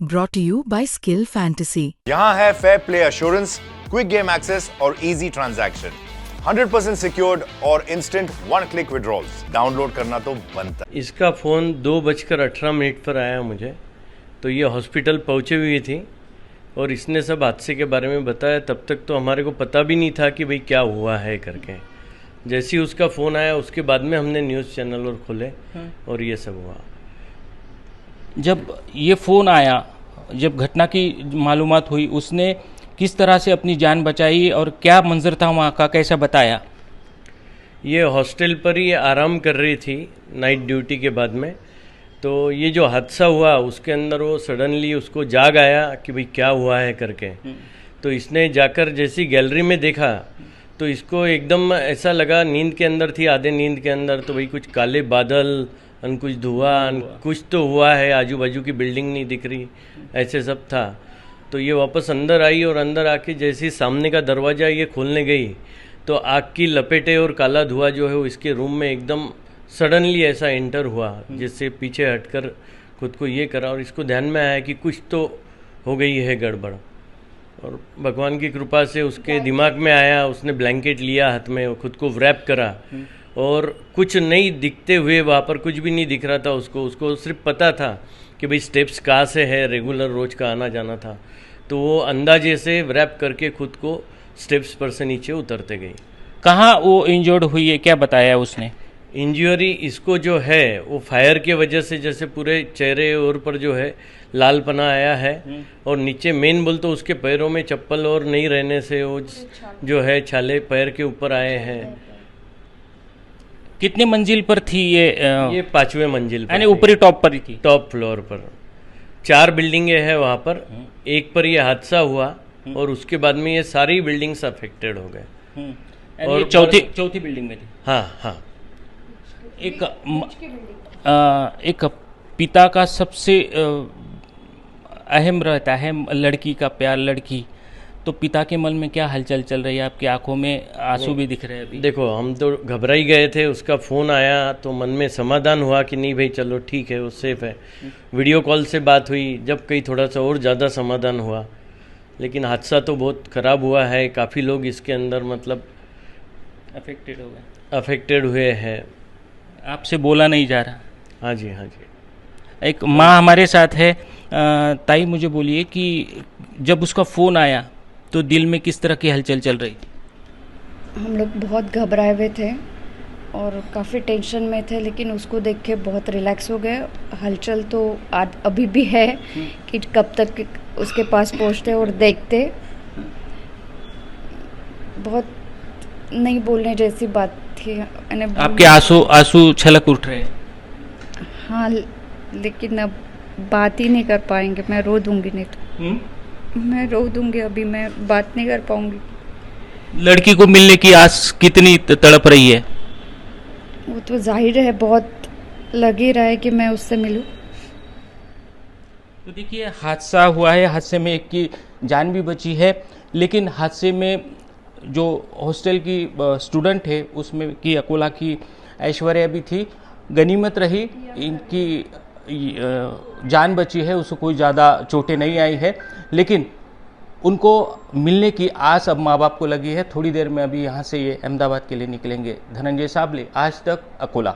Brought to you by Skill Fantasy. यहाँ है fair play assurance, quick game access और easy transaction, 100% secured और instant one click withdrawals. Download करना तो बनता है। इसका फ़ोन 2:18 पर आया मुझे, तो ये हॉस्पिटल पहुँचे हुई थी और इसने सब हादसे के बारे में बताया। तब तक तो हमारे को पता भी नहीं था कि भाई क्या हुआ है करके। जैसे ही उसका फ़ोन आया उसके बाद में हमने न्यूज़ चैनल और खोले और ये सब हुआ। जब ये फ़ोन आया, जब घटना की मालूमात हुई, उसने किस तरह से अपनी जान बचाई और क्या मंजर था वहाँ का, कैसा बताया? ये हॉस्टल पर ही आराम कर रही थी नाइट ड्यूटी के बाद में। तो ये जो हादसा हुआ उसके अंदर वो सडनली उसको जाग आया कि भाई क्या हुआ है करके। तो इसने जाकर जैसी गैलरी में देखा तो इसको एकदम ऐसा लगा, नींद के अंदर थी, आधे नींद के अंदर, तो भाई कुछ काले बादल, कुछ धुआं, कुछ तो हुआ है, आजू बाजू की बिल्डिंग नहीं दिख रही, ऐसे सब था। तो ये वापस अंदर आई और अंदर आके जैसे ही सामने का दरवाज़ा ये खोलने गई तो आग की लपेटें और काला धुआं जो है वो इसके रूम में एकदम सडनली ऐसा एंटर हुआ, जिससे पीछे हटकर खुद को ये करा और इसको ध्यान में आया कि कुछ तो हो गई है गड़बड़। और भगवान की कृपा से उसके दिमाग में आया, उसने ब्लैंकेट लिया हाथ में और खुद को रैप करा और कुछ नहीं दिखते हुए, वहाँ पर कुछ भी नहीं दिख रहा था उसको सिर्फ पता था कि भाई स्टेप्स कहाँ से है, रेगुलर रोज का आना जाना था। तो वो अंदाजे से रैप करके खुद को स्टेप्स पर से नीचे उतरते गई। कहाँ वो इंजर्ड हुई है, क्या बताया उसने? इंजरी इसको जो है वो फायर के वजह से जैसे पूरे चेहरे और पर जो है लालपना आया है और नीचे मेन बोल तो उसके पैरों में चप्पल और नहीं रहने से वो जो है छाले पैर के ऊपर आए हैं। कितने मंजिल पर थी ये 5वें मंजिल पर, यानी ऊपरी टॉप पर ही थी? टॉप फ्लोर पर। 4 बिल्डिंगें हैं वहाँ पर, एक पर ये हादसा हुआ और उसके बाद में ये सारी बिल्डिंग्स अफेक्टेड हो गए। और चौथी बिल्डिंग में थी? हाँ। एक पिता का सबसे अहम रहता है लड़की का प्यार, लड़की। तो पिता के मन में क्या हलचल चल रही है? आपकी आंखों में आंसू भी दिख रहे हैं अभी। देखो, हम तो घबरा ही गए थे। उसका फ़ोन आया तो मन में समाधान हुआ कि नहीं भाई चलो ठीक है, वो सेफ है। वीडियो कॉल से बात हुई, जब कहीं थोड़ा सा और ज़्यादा समाधान हुआ। लेकिन हादसा तो बहुत ख़राब हुआ है, काफ़ी लोग इसके अंदर मतलब अफेक्टेड हुए हैं। आपसे बोला नहीं जा रहा? हाँ जी। एक माँ हमारे साथ है। ताई, मुझे बोलिए कि जब उसका फ़ोन आया तो दिल में किस तरह की हलचल चल रही थी? हम लोग बहुत घबराए हुए थे और काफ़ी टेंशन में थे, लेकिन उसको देख के बहुत रिलैक्स हो गए। हलचल तो अभी भी है कि कब तक उसके पास पहुंचते और देखते। बहुत नहीं बोलने जैसी बात थी। आपके आंसू छलक उठ रहे हैं? हाँ, लेकिन अब बात ही नहीं कर पाएंगे। मैं रो दूंगी, नहीं तो मैं रो दूंगी। अभी मैं बात नहीं कर पाऊंगी। लड़की को मिलने की आस कितनी तड़प रही है? वो तो जाहिर है, बहुत लग ही रहा है कि मैं उससे मिलूं। तो देखिए, हादसा हुआ है, हादसे में एक की जान भी बची है, लेकिन हादसे में जो हॉस्टल की स्टूडेंट है उसमें की अकोला की ऐश्वर्या भी थी। गनीमत रही इनकी जान बची है, उसको कोई ज़्यादा चोटें नहीं आई है, लेकिन उनको मिलने की आस अब माँ बाप को लगी है। थोड़ी देर में अभी यहाँ से ये अहमदाबाद के लिए निकलेंगे। धनंजय साबले, आज तक, अकोला।